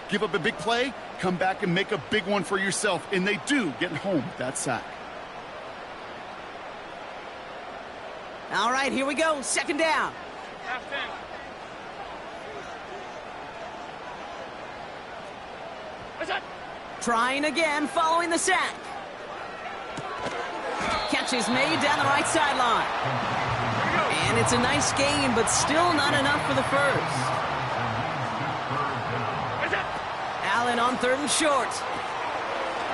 Give up a big play, come back and make a big one for yourself. And they do, getting home with that sack. All right, here we go. Second down. Trying again following the sack. Catch is made down the right sideline. And it's a nice gain, but still not enough for the first. Allen on 3rd and short.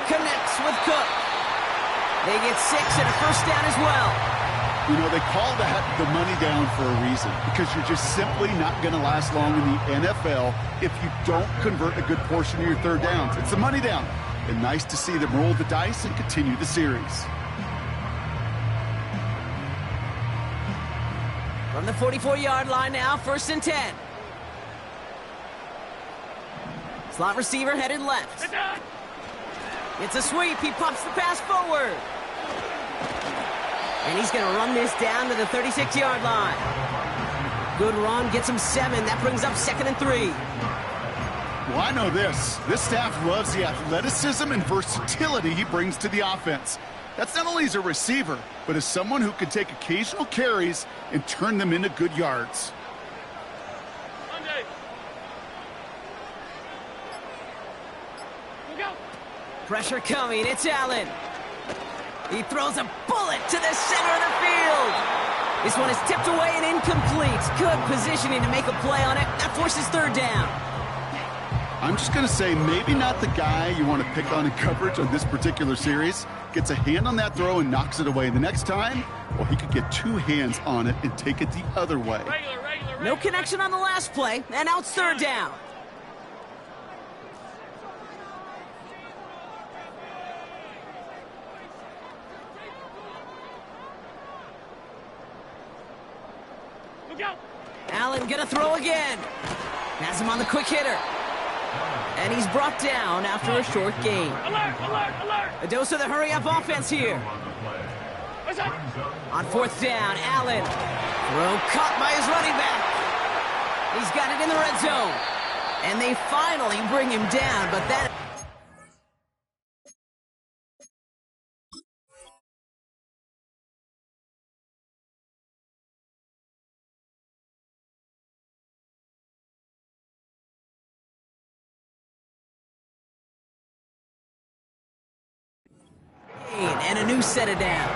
Connects with Cook. They get 6 and a first down as well. You know, they call that the money down for a reason, because you're just simply not going to last long in the NFL if you don't convert a good portion of your third downs. It's the money down. And nice to see them roll the dice and continue the series. From the 44-yard line now, 1st and 10. Slot receiver headed left. It's a sweep. He pops the pass forward. And he's going to run this down to the 36-yard line. Good run, gets him 7. That brings up 2nd and 3. Well, I know this. This staff loves the athleticism and versatility he brings to the offense. That's not only as a receiver, but as someone who can take occasional carries and turn them into good yards. Pressure coming. It's Allen. He throws a bullet to the center of the field. This one is tipped away and incomplete. Good positioning to make a play on it. That forces 3rd down. I'm just going to say maybe not the guy you want to pick on in coverage on this particular series. Gets a hand on that throw and knocks it away. The next time, well, he could get 2 hands on it and take it the other way. No connection on the last play, and now it's 3rd down. Allen gonna throw again. Has him on the quick hitter. And he's brought down after a short gain. A dose of the hurry-up offense here. On 4th down, Allen. Throw caught by his running back. He's got it in the red zone. And they finally bring him down, but that... and a new set of downs.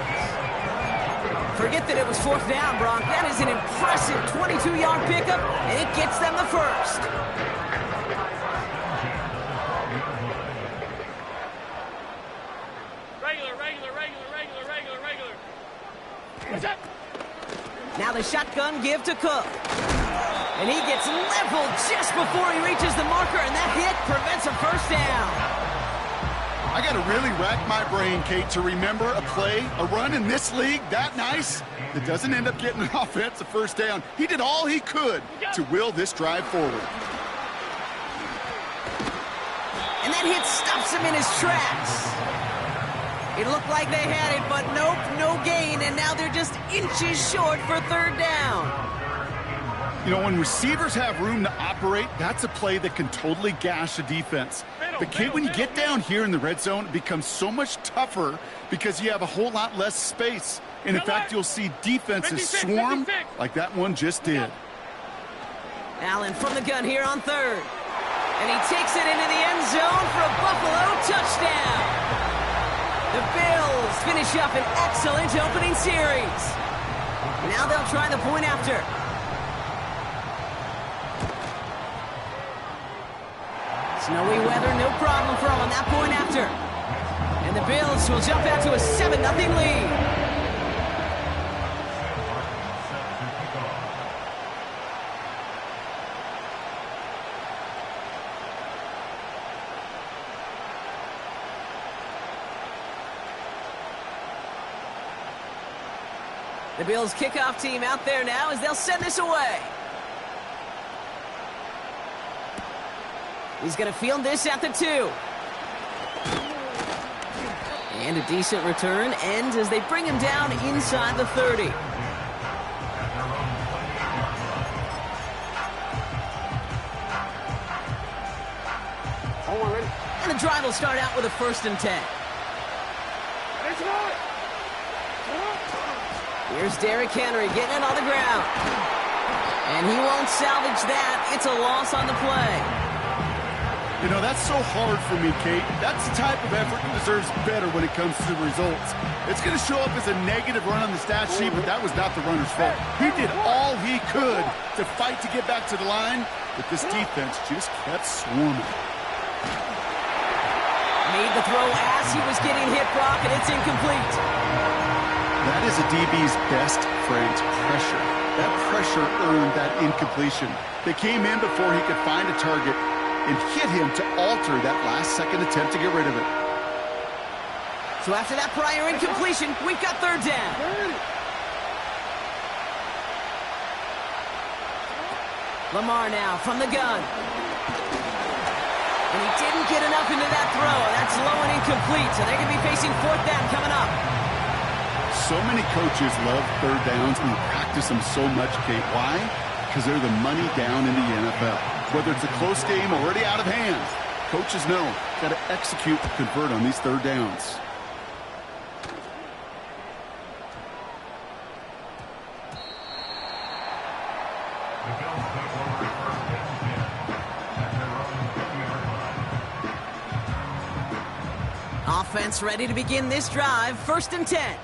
Forget that it was 4th down, Bronk. That is an impressive 22-yard pickup, and it gets them the first. Regular. Now the shotgun give to Cook. And he gets leveled just before he reaches the marker, and that hit prevents a first down. I got to really rack my brain, Kate, to remember a play, a run in this league that nice that doesn't end up getting an offensive first down. He did all he could to will this drive forward. And that hit stops him in his tracks. It looked like they had it, but nope, no gain, and now they're just inches short for 3rd down. You know, when receivers have room to operate, that's a play that can totally gash a defense. But, Kate, when you get down here in the red zone, it becomes so much tougher because you have a whole lot less space. And, in fact, you'll see defenses swarm like that one just did. Allen from the gun here on 3rd. And he takes it into the end zone for a Buffalo touchdown. The Bills finish up an excellent opening series. Now they'll try the point after. Snowy weather, no problem for him on that point after. And the Bills will jump out to a 7-0 lead. The Bills kickoff team out there now as they'll send this away. He's going to field this at the 2. And a decent return ends as they bring him down inside the 30. And the drive will start out with a 1st and 10. Here's Derrick Henry getting it on the ground. And he won't salvage that. It's a loss on the play. You know, that's so hard for me, Kate. That's the type of effort that deserves better when it comes to the results. It's going to show up as a negative run on the stat sheet, but that was not the runner's fault. He did all he could to fight to get back to the line, but this defense just kept swarming. Made the throw as he was getting hit, Brock, and it's incomplete. That is a DB's best friend, pressure. That pressure earned that incompletion. They came in before he could find a target and hit him to alter that last-second attempt to get rid of it. So after that prior incompletion, we've got 3rd down. Lamar now from the gun. And he didn't get enough into that throw. That's low and incomplete, so they're going to be facing 4th down coming up. So many coaches love 3rd downs and practice them so much, Kate. Why? Because they're the money down in the NFL. Whether it's a close game already out of hand, coaches know got to execute and convert on these 3rd downs. Offense ready to begin this drive. 1st and 10.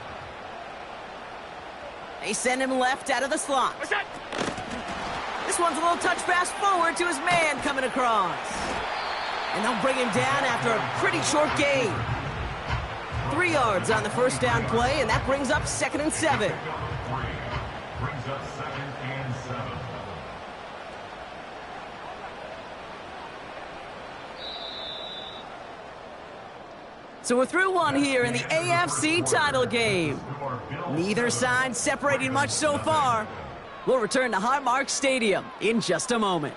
They send him left out of the slot. This one's a little touch pass forward to his man coming across. And they'll bring him down after a pretty short gain. 3 yards on the 1st down play, and that brings up 2nd and 7. So we're through one here in the AFC title game. Neither side separating much so far. We'll return to Highmark Stadium in just a moment.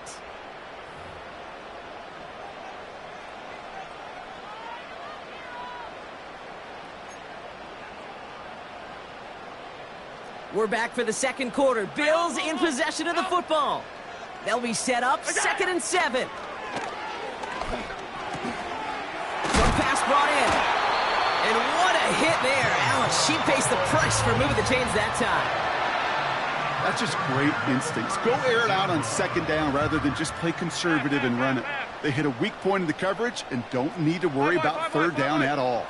We're back for the 2nd quarter. Bills in possession of the football. They'll be set up 2nd and 7. Pass brought in. And what a hit there. Allen, she pays the price for moving the chains that time. That's just great instincts. Go air it out on 2nd down rather than just play conservative and run it. They hit a weak point in the coverage and don't need to worry about 3rd down at all.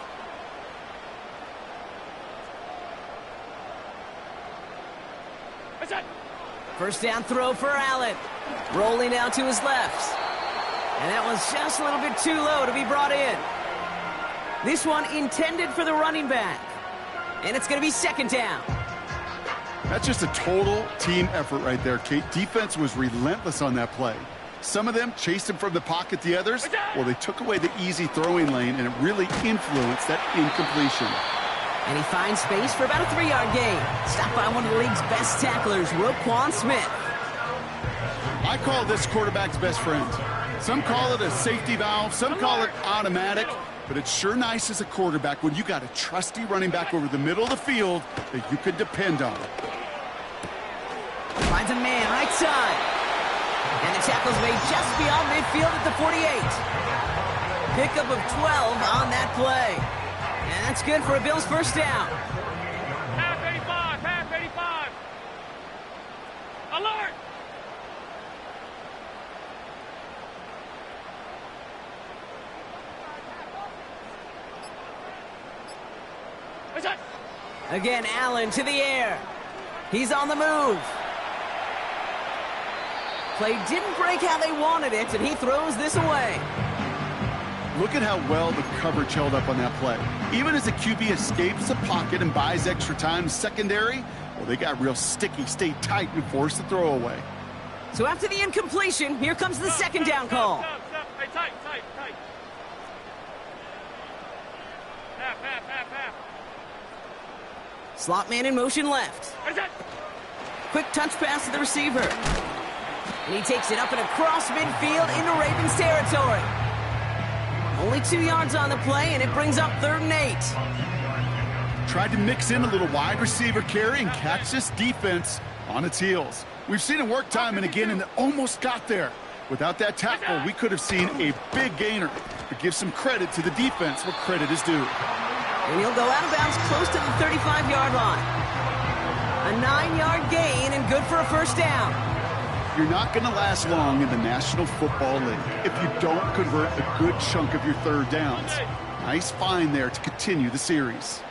First down throw for Allen. Rolling out to his left. And that was just a little bit too low to be brought in. This one intended for the running back. And it's going to be 2nd down. That's just a total team effort right there, Kate. Defense was relentless on that play. Some of them chased him from the pocket, the others, well, they took away the easy throwing lane, and it really influenced that incompletion. And he finds space for about a 3-yard gain. Stopped by one of the league's best tacklers, Roquan Smith. I call this quarterback's best friend. Some call it a safety valve, some call it automatic, but it's sure nice as a quarterback when you got a trusty running back over the middle of the field that you can depend on. Finds a man right side. And the tackle's made just beyond midfield at the 48. Pickup of 12 on that play. And that's good for a Bills 1st down. Half 85, half 85. Alert! Again, Allen to the air. He's on the move. Play didn't break how they wanted it, and he throws this away. Look at how well the coverage held up on that play. Even as the QB escapes the pocket and buys extra time secondary, well, they got real sticky, stayed tight, and forced the throw away. So after the incompletion, here comes the 2nd down call. Hey, tight. Half. Slot man in motion left. Quick touch pass to the receiver. And he takes it up and across midfield into Ravens territory. Only 2 yards on the play, and it brings up 3rd and 8. Tried to mix in a little wide receiver carry and catch this defense on its heels. We've seen it work time and again, and it almost got there. Without that tackle, we could have seen a big gainer. But give some credit to the defense where credit is due. And he'll go out of bounds close to the 35-yard line. A 9-yard gain and good for a first down. You're not going to last long in the National Football League if you don't convert a good chunk of your third downs. Nice find there to continue the series.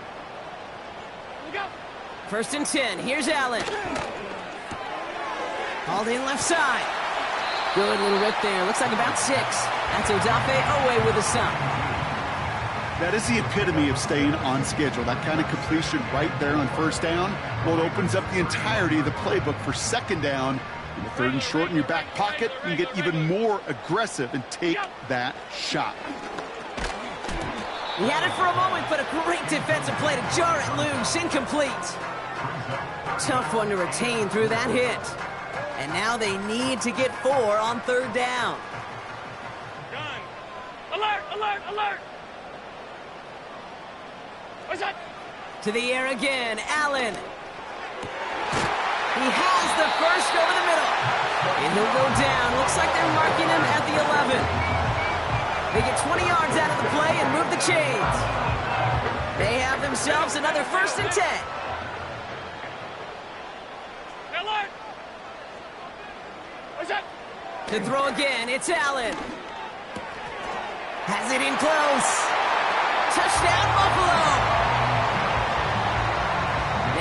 First and 10. Here's Allen. Called in left side. Good little rip there. Looks like about 6. That's Odafe Oweh with a stop. That is the epitome of staying on schedule. That kind of completion right there on first down. Well, it opens up the entirety of the playbook for second down. In the third and short in your back pocket, you can get even more aggressive and take that shot. He had it for a moment, but a great defensive play to jar it loose. Incomplete. Tough one to retain through that hit. And now they need to get 4 on third down. Gun. Alert, alert, alert. What's that? To the air again, Allen. He has the first over the middle. And he'll go down. Looks like they're marking him at the 11. They get 20 yards out of the play and move the chains. They have themselves another first and 10. Alert. What's that? To throw again, it's Allen. Has it in close. Touchdown, Buffalo.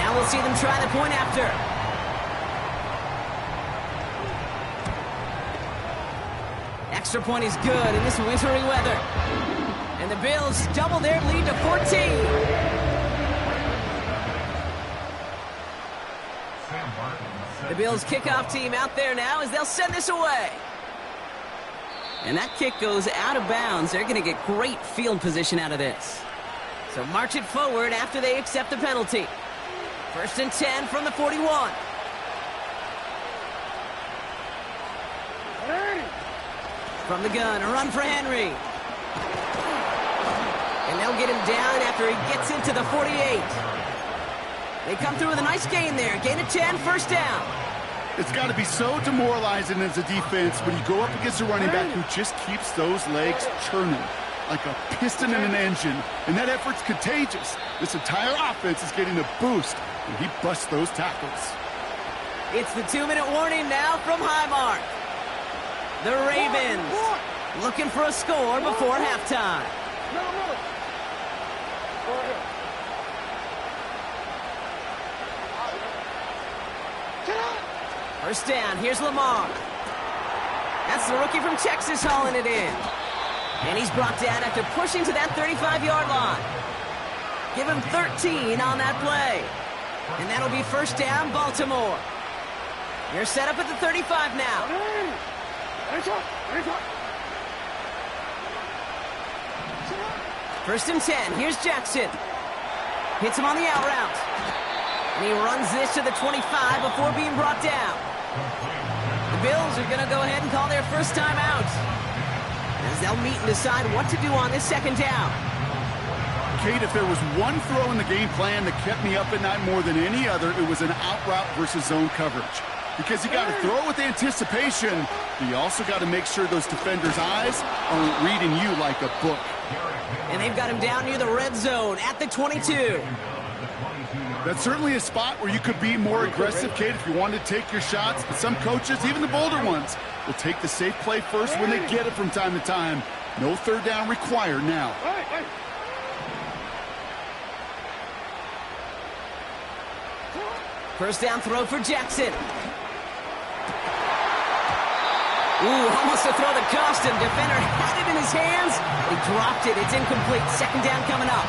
Now we'll see them try the point after. Extra point is good in this wintry weather. And the Bills double their lead to 14. The Bills kickoff team out there now as they'll send this away. And that kick goes out of bounds. They're going to get great field position out of this. So march it forward after they accept the penalty. First and 10 from the 41. From the gun, a run for Henry. And they'll get him down after he gets into the 48. They come through with a nice gain there. Gain of 10, first down. It's got to be so demoralizing as a defense when you go up against a running back who just keeps those legs churning like a piston in an engine. And that effort's contagious. This entire offense is getting a boost when he busts those tackles. It's the 2-minute warning now from Highmark. The Ravens looking for a score before halftime. First down, here's Lamar. That's the rookie from Texas hauling it in. And he's brought down after pushing to that 35-yard line. Give him 13 on that play. And that'll be first down, Baltimore. You're set up at the 35 now. First and 10, here's Jackson. Hits him on the out route. And he runs this to the 25 before being brought down. The Bills are going to go ahead and call their first time out, as they'll meet and decide what to do on this second down. Kate, if there was one throw in the game plan that kept me up at night more than any other, it was an out route versus zone coverage. Because you got to throw with anticipation, but you also got to make sure those defenders' eyes aren't reading you like a book. And they've got him down near the red zone at the 22. That's certainly a spot where you could be more aggressive, Kate, if you wanted to take your shots. But some coaches, even the bolder ones, will take the safe play first when they get it from time to time. No third down required now. First down throw for Jackson. Ooh, almost a throw that cost him. Defender had it in his hands. He dropped it. It's incomplete. Second down coming up.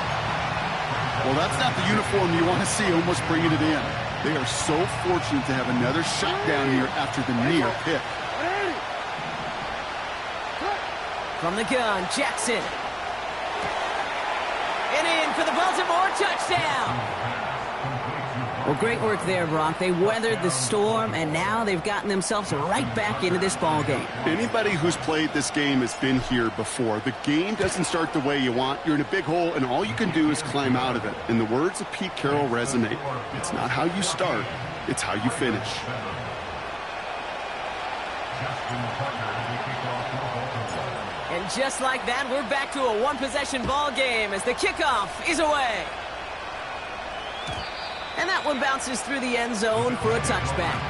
Well, that's not the uniform you want to see almost bringing it in. They are so fortunate to have another shot down here after the near pick. From the gun, Jackson. And in for the Baltimore touchdown. Well, great work there, Brock. They weathered the storm, and now they've gotten themselves right back into this ball game. Anybody who's played this game has been here before. The game doesn't start the way you want. You're in a big hole, and all you can do is climb out of it. And the words of Pete Carroll resonate. It's not how you start, it's how you finish. And just like that, we're back to a one-possession ball game as the kickoff is away. And that one bounces through the end zone for a touchback.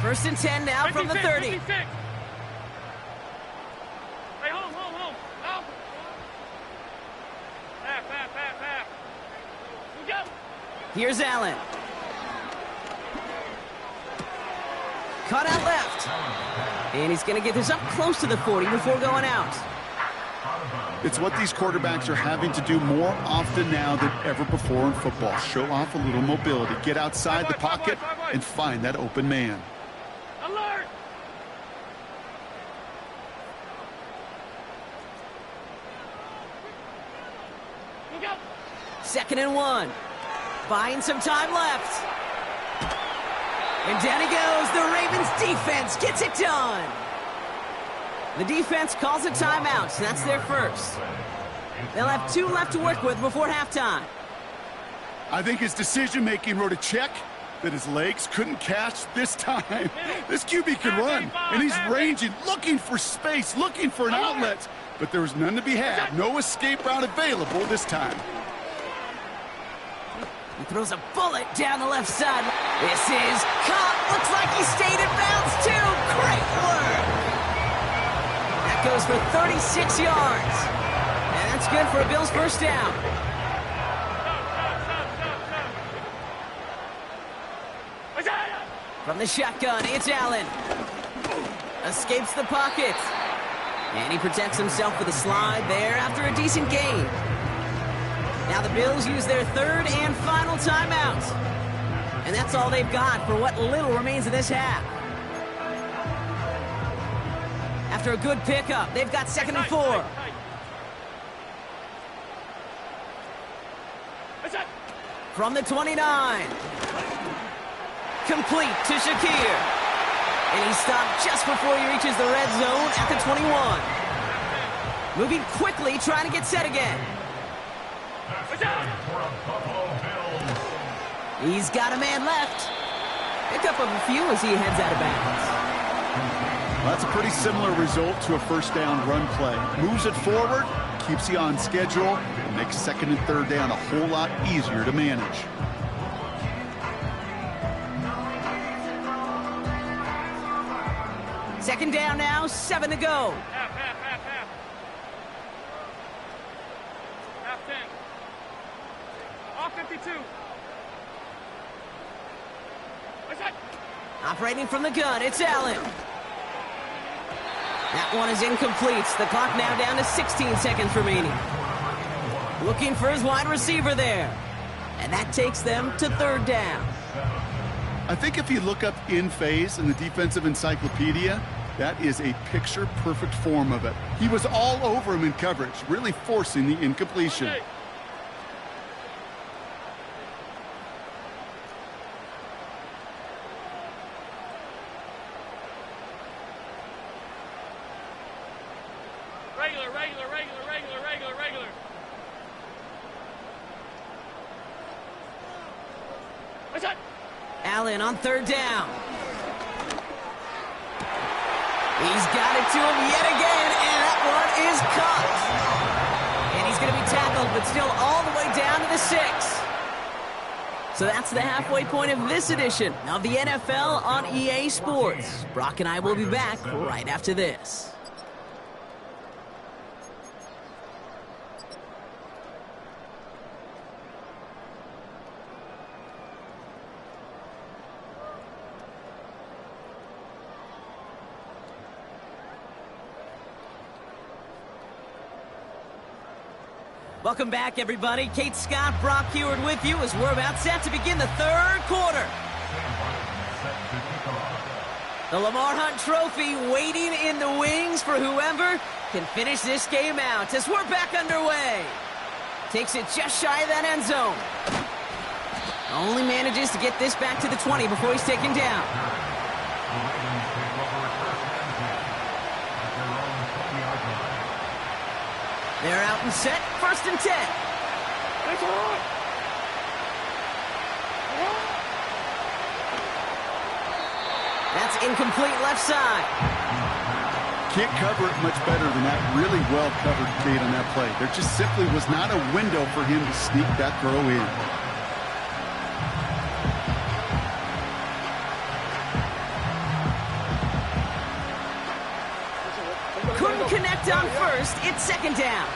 First and 10 now from the 30. 56. Hey, home. Out. Half. We go. Here's Allen. Cut out left. And he's going to get this up close to the 40 before going out. It's what these quarterbacks are having to do more often now than ever before in football. Show off a little mobility, get outside the pocket, and find that open man. Alert! We go. 2nd and 1. Buying some time left. And down he goes. The Ravens defense gets it done. The defense calls a timeout, so that's their first. They'll have 2 left to work with before halftime. I think his decision-making wrote a check that his legs couldn't catch this time. This QB can run, and he's ranging, looking for space, looking for an outlet. But there was none to be had. No escape route available this time. He throws a bullet down the left side. This is caught. Looks like he stayed in bounds, too. Great work. That goes for 36 yards. And that's good for a Bills first down. From the shotgun, it's Allen. Escapes the pocket. And he protects himself with a slide there after a decent gain. Now the Bills use their 3rd and final timeout. And that's all they've got for what little remains of this half. After a good pickup, they've got 2nd and 4. From the 29. Complete to Shakir. And he stopped just before he reaches the red zone at the 21. Moving quickly, trying to get set again. He's got a man left. Pick up a few as he heads out of bounds. Well, that's a pretty similar result to a first down run play. Moves it forward, keeps you on schedule, and makes 2nd and 3rd down a whole lot easier to manage. Second down now, 7 to go. Half. Half 10. All 52. Operating from the gun, it's Allen. That one is incomplete. The clock now down to 16 seconds remaining. Looking for his wide receiver there. And that takes them to 3rd down. I think if you look up in phase in the defensive encyclopedia, that is a picture-perfect form of it. He was all over him in coverage, really forcing the incompletion. Okay. Regular. What's that? Allen on 3rd down. He's got it to him yet again, and that one is caught. And he's going to be tackled, but still all the way down to the 6. So that's the halfway point of this edition of the NFL on EA Sports. Brock and I will be back right after this. Welcome back, everybody. Kate Scott, Brock Huard with you as we're about set to begin the 3rd quarter. The Lamar Hunt Trophy waiting in the wings for whoever can finish this game out as we're back underway. Takes it just shy of that end zone. Only manages to get this back to the 20 before he's taken down. They're out and set, 1st and 10. That's incomplete left side. Can't cover it much better than that really well-covered Cade on that play. There just simply was not a window for him to sneak that throw in. Couldn't connect on first. It's second down.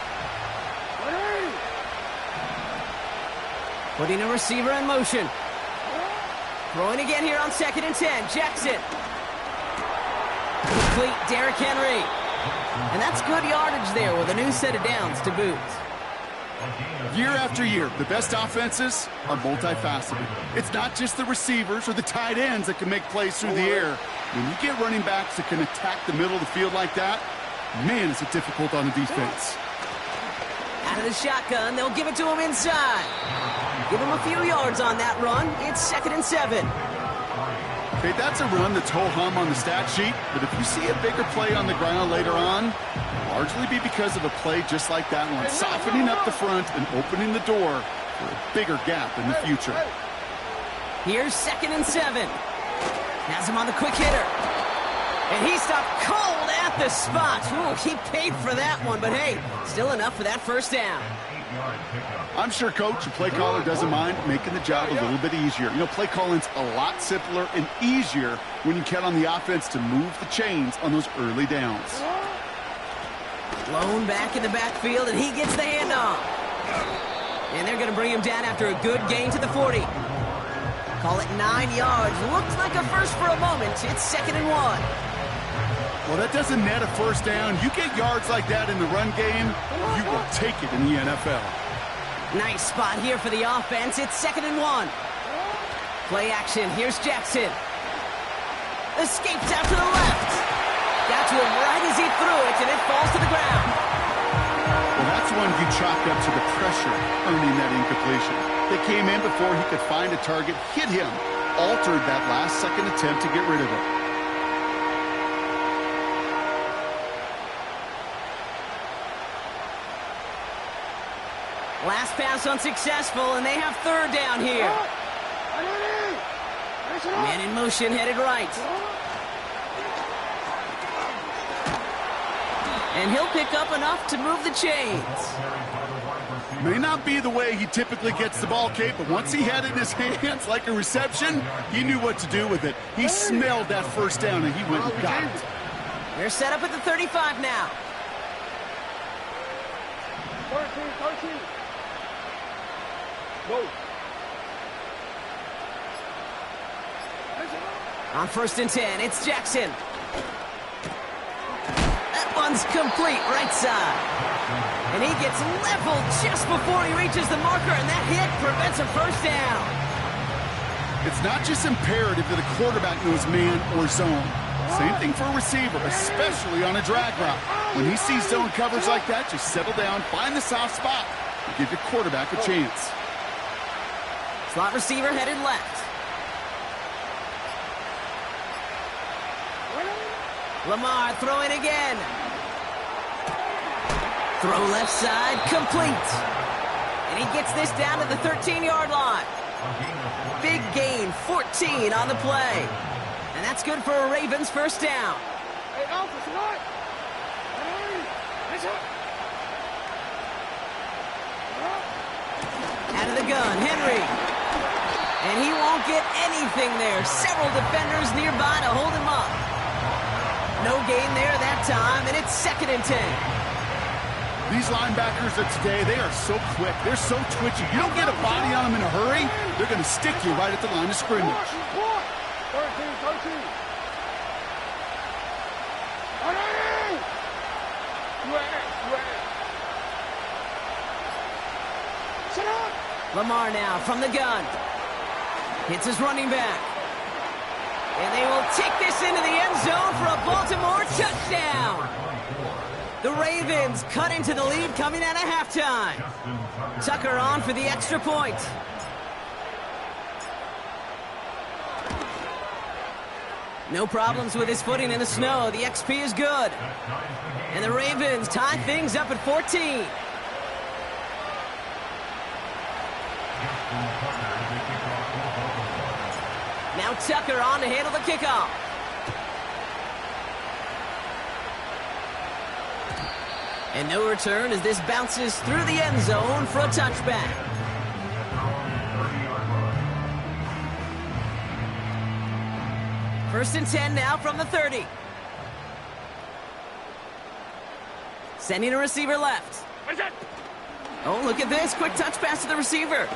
Putting a receiver in motion. Throwing again here on 2nd and 10. Jackson. Complete, Derrick Henry. And that's good yardage there with a new set of downs to boot. Year after year, the best offenses are multifaceted. It's not just the receivers or the tight ends that can make plays through the air. When you get running backs that can attack the middle of the field like that, man, is it difficult on the defense. Out of the shotgun, they'll give it to him inside. Give him a few yards on that run. It's 2nd and 7. Okay, that's a run that's ho-hum on the stat sheet, but if you see a bigger play on the ground later on, it'll largely be because of a play just like that one, softening up the front and opening the door for a bigger gap in the future. Here's 2nd and 7. Has him on the quick hitter. And he stopped cold at the spot. Ooh, he paid for that one, but hey, still enough for that first down. I'm sure coach and play caller doesn't mind making the job a little bit easier. You know, play calling's a lot simpler and easier when you count on the offense to move the chains on those early downs. Blown back in the backfield, and he gets the handoff. And they're going to bring him down after a good gain to the 40. Call it 9 yards. Looks like a first for a moment. It's 2nd and 1. Well, that doesn't net a first down. You get yards like that in the run game, you will take it in the NFL. Nice spot here for the offense. It's 2nd and 1. Play action. Here's Jackson. Escapes out to the left. Got to him right as he threw it, and it falls to the ground. Well, that's one you chalk up to the pressure earning that incompletion. They came in before he could find a target, hit him, altered that last-second attempt to get rid of it. Last pass unsuccessful, and they have 3rd down here. Man in motion, headed right. And he'll pick up enough to move the chains. May not be the way he typically gets the ball, Kate, but once he had it in his hands like a reception, he knew what to do with it. He smelled that first down, and he went and got it. They're set up at the 35 now. 13. Go. On 1st and 10, it's Jackson. That one's complete, right side. And he gets leveled just before he reaches the marker, and that hit prevents a first down. It's not just imperative that a quarterback knows man or zone. Same thing for a receiver, especially on a drag route. When he sees zone coverage like that, just settle down, find the soft spot, and give your quarterback a chance. Slot receiver headed left. Lamar throwing again. Throw left side, complete. And he gets this down to the 13-yard line. Big gain, 14 on the play. And that's good for a Ravens first down. Out of the gun, Henry. And he won't get anything there. Several defenders nearby to hold him up. No gain there that time, and it's 2nd and 10. These linebackers of today, they are so quick. They're so twitchy. You don't get a body on them in a hurry, they're going to stick you right at the line of scrimmage. 13. Lamar now from the gun. Hits his running back. And they will take this into the end zone for a Baltimore touchdown. The Ravens cut into the lead coming out of halftime. Tucker on for the extra point. No problems with his footing in the snow. The XP is good. And the Ravens tie things up at 14. Now Tucker on to handle the kickoff. And no return as this bounces through the end zone for a touchback. First and 10 now from the 30. Sending a receiver left. Oh, look at this. Quick touch pass to the receiver.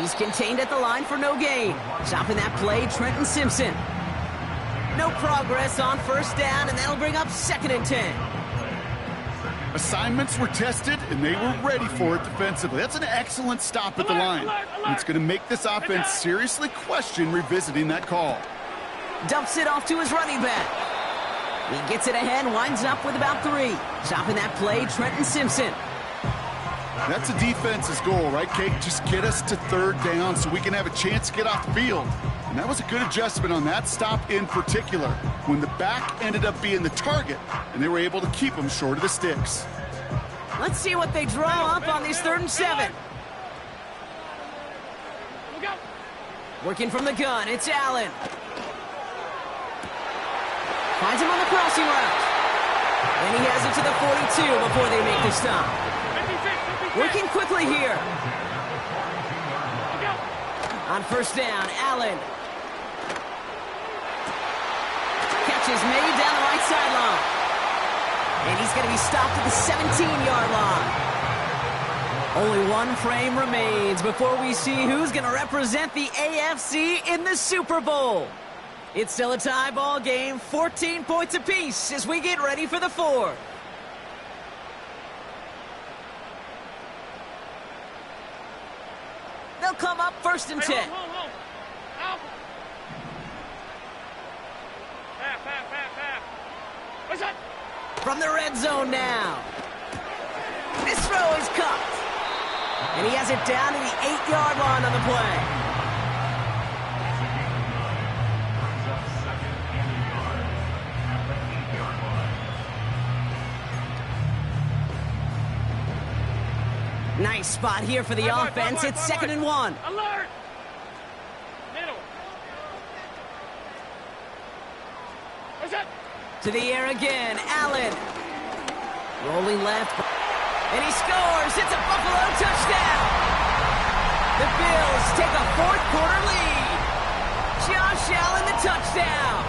He's contained at the line for no gain. Stopping that play, Trenton Simpson. No progress on first down, and that'll bring up second and 10. Assignments were tested, and they were ready for it defensively. That's an excellent stop at the line. And it's going to make this offense seriously question revisiting that call. Dumps it off to his running back. He gets it ahead, winds up with about 3. Stopping that play, Trenton Simpson. That's a defense's goal, right, Kate? Just get us to third down so we can have a chance to get off the field. And that was a good adjustment on that stop in particular, when the back ended up being the target, and they were able to keep him short of the sticks. Let's see what they draw up on this 3rd and 7. Working from the gun, it's Allen. Finds him on the crossing route. And he has it to the 42 before they make the stop. Working quickly here. On first down, Allen. Catch is made down the right sideline. And he's going to be stopped at the 17-yard line. Only one frame remains before we see who's going to represent the AFC in the Super Bowl. It's still a tie ball game, 14 points apiece as we get ready for the 4th. They'll come up first and 10. From the red zone now. This throw is caught. And he has it down to the 8-yard line on the play. Nice spot here for the offense. It's 2nd and 1. Alert! Middle. What's that? To the air again, Allen. Rolling left. And he scores. It's a Buffalo touchdown. The Bills take a 4th quarter lead. Josh Allen, the touchdown.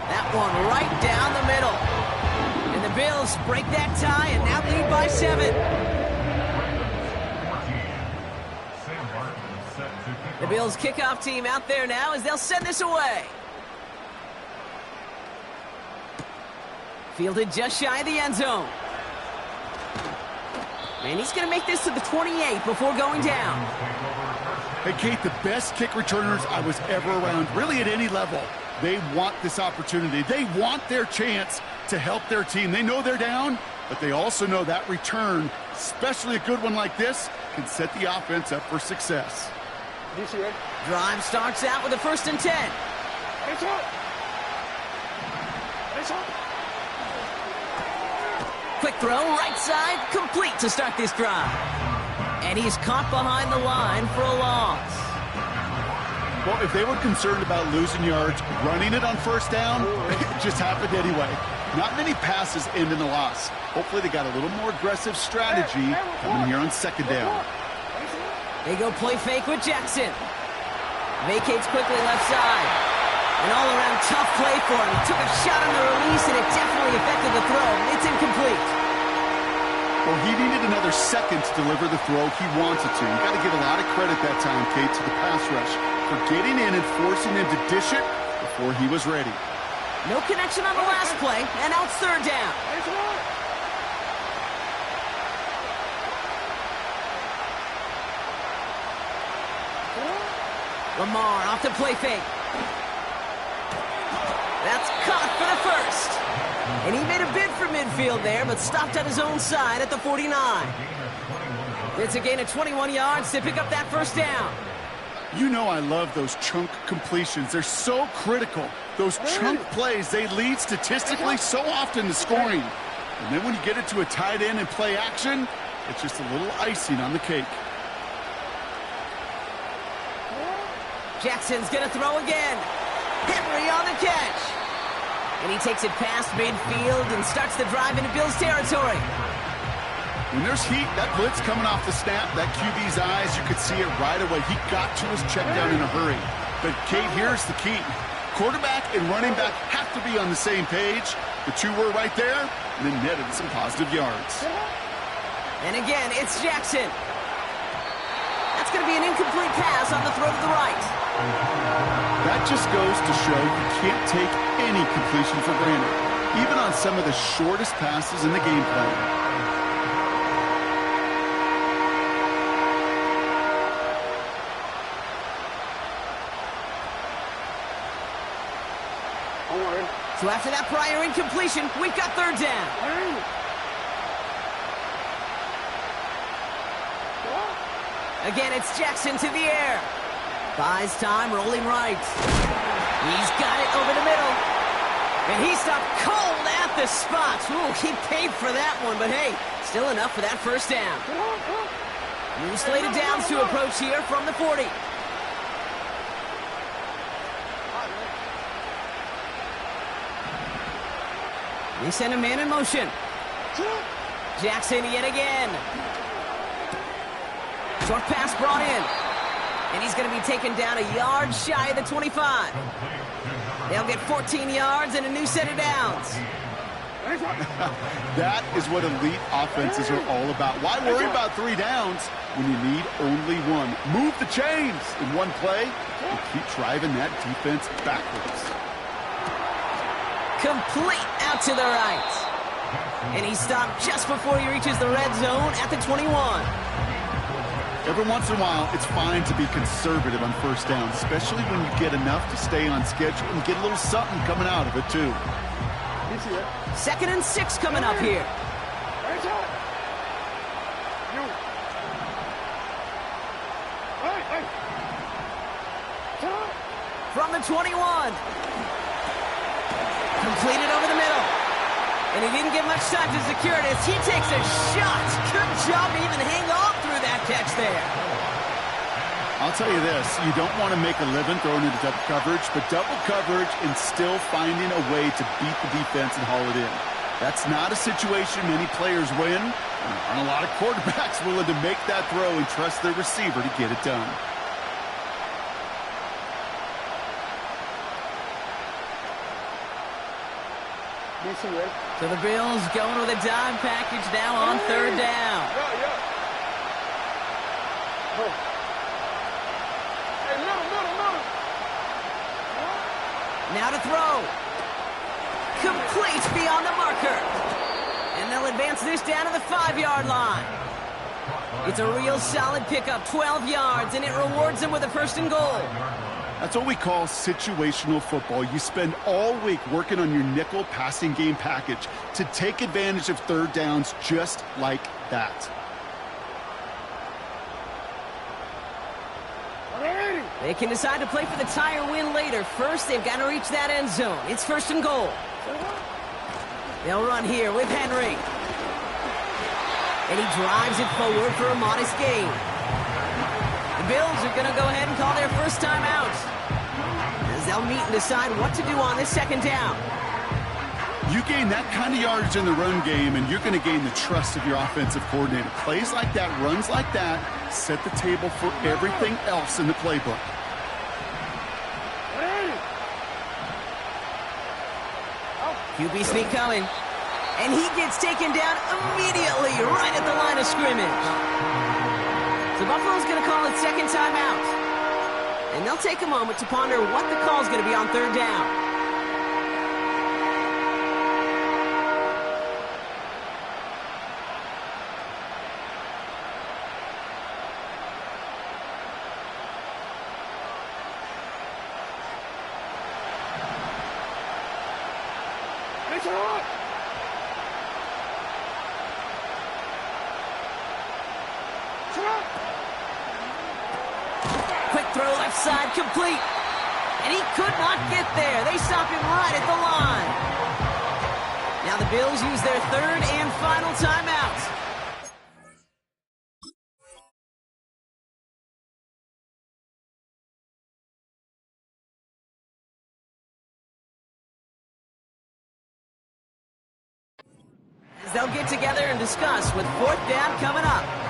That one right down the middle. And the Bills break that tie and now lead by 7. The Bills kickoff team out there now as they'll send this away. Fielded just shy of the end zone. And he's going to make this to the 28 before going down. Hey, Kate, the best kick returners I was ever around, really at any level, they want this opportunity. They want their chance to help their team. They know they're down, but they also know that return, especially a good one like this, can set the offense up for success. Drive starts out with a 1st and 10. Quick throw, right side, complete to start this drive. And he's caught behind the line for a loss. Well, if they were concerned about losing yards, running it on first down, it just happened anyway. Not many passes end in a loss. Hopefully they got a little more aggressive strategy coming here on 2nd down. They go play fake with Jackson. Vacates quickly left side. An all-around tough play for him. He took a shot on the release, and it definitely affected the throw. It's incomplete. Well, he needed another second to deliver the throw he wanted to. You got to give a lot of credit that time, Kate, to the pass rush for getting in and forcing him to dish it before he was ready. No connection on the last play, and now it's 3rd down. Lamar off to play fake. That's caught for the 1st. And he made a bid for midfield there, but stopped at his own side at the 49. It's a gain of 21 yards to pick up that 1st down. You know I love those chunk completions. They're so critical. Those chunk plays, they lead statistically so often to scoring. And then when you get it to a tight end and play action, it's just a little icing on the cake. Jackson's going to throw again. Henry on the catch. And he takes it past midfield and starts the drive into Bills territory. When there's heat, that blitz coming off the snap, that QB's eyes, you could see it right away. He got to his check down in a hurry. But, Kate, here's the key. Quarterback and running back have to be on the same page. The two were right there, and then netted some positive yards. And again, it's Jackson. That's going to be an incomplete pass on the throw to the right. That just goes to show you can't take any completion for granted, even on some of the shortest passes in the game plan. So after that prior incompletion, we've got third down. Again, it's Jackson to the air. Buys time, rolling right. He's got it over the middle. And he stopped cold at the spot. Ooh, he paid for that one, but hey, still enough for that first down. New slate of downs to approach here from the 40. They send a man in motion. Jackson yet again. Short pass brought in. And he's going to be taken down a yard shy of the 25. They'll get 14 yards and a new set of downs. That is what elite offenses are all about. Why worry about 3 downs when you need only one? Move the chains in one play and keep driving that defense backwards. Complete out to the right. And he stopped just before he reaches the red zone at the 21. Every once in a while, it's fine to be conservative on first down, especially when you get enough to stay on schedule and get a little something coming out of it, too. 2nd and 6 coming up here. From the 21. Completed over the middle. And he didn't get much time to secure it as he takes a shot. Good job to even hang on through that catch there. I'll tell you this, you don't want to make a living throwing into double coverage, but double coverage and still finding a way to beat the defense and haul it in. That's not a situation many players win. There aren't a lot of quarterbacks willing to make that throw and trust their receiver to get it done. So the Bills going with a dime package now on third down. Now to throw. Complete beyond the marker. And they'll advance this down to the 5-yard line. It's a real solid pickup, 12 yards, and it rewards them with a 1st and goal. That's what we call situational football. You spend all week working on your nickel passing game package to take advantage of third downs just like that. They can decide to play for the tie or win later. First, they've got to reach that end zone. It's 1st and goal. They'll run here with Henry. And he drives it forward for a modest gain. The Bills are going to go ahead and call their first timeout, as they'll meet and decide what to do on this 2nd down. You gain that kind of yardage in the run game, and you're going to gain the trust of your offensive coordinator. Plays like that, runs like that, set the table for everything else in the playbook. QB sneak coming. And he gets taken down immediately right at the line of scrimmage. So Buffalo's going to call it 2nd timeout. And they'll take a moment to ponder what the call is going to be on third down. Quick throw left side complete. And he could not get there. They stop him right at the line. Now Now the Bills use their third and final timeout. As they'll get together and discuss with fourth down coming up.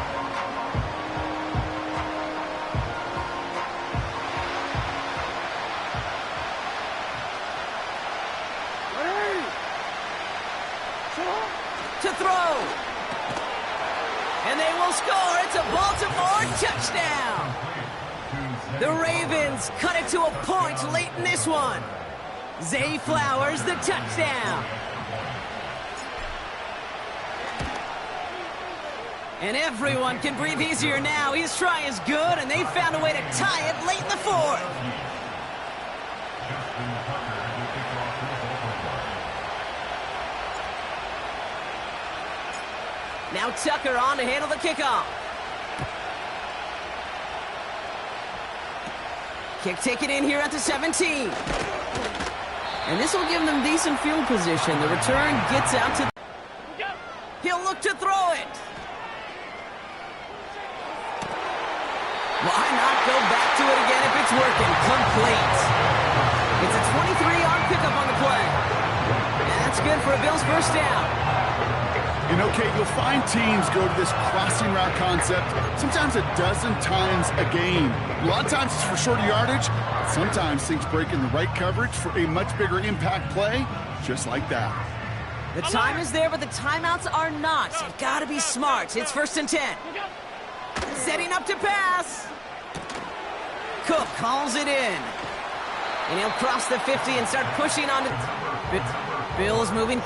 To throw. And they will score. It's a Baltimore touchdown. The Ravens cut it to a point late in this one. Zay Flowers, the touchdown. And everyone can breathe easier now. His try is good, and they found a way to tie it late in the fourth. Now Tucker on to handle the kickoff. Kick taken in here at the 17. And this will give them decent field position. The return gets out to... He'll look to throw it. Why not go back to it again if it's working? Complete. It's a 23-yard pickup on the play. And that's good for a Bills first down. You know, Kate, you'll find teams go to this crossing route concept sometimes a dozen times a game. A lot of times it's for shorter yardage. Sometimes things break in the right coverage for a much bigger impact play, just like that. The time is there, but the timeouts are not. You've got to be smart. It's 1st and 10. Setting up to pass. Cook calls it in. And he'll cross the 50 and start pushing on it. Bills moving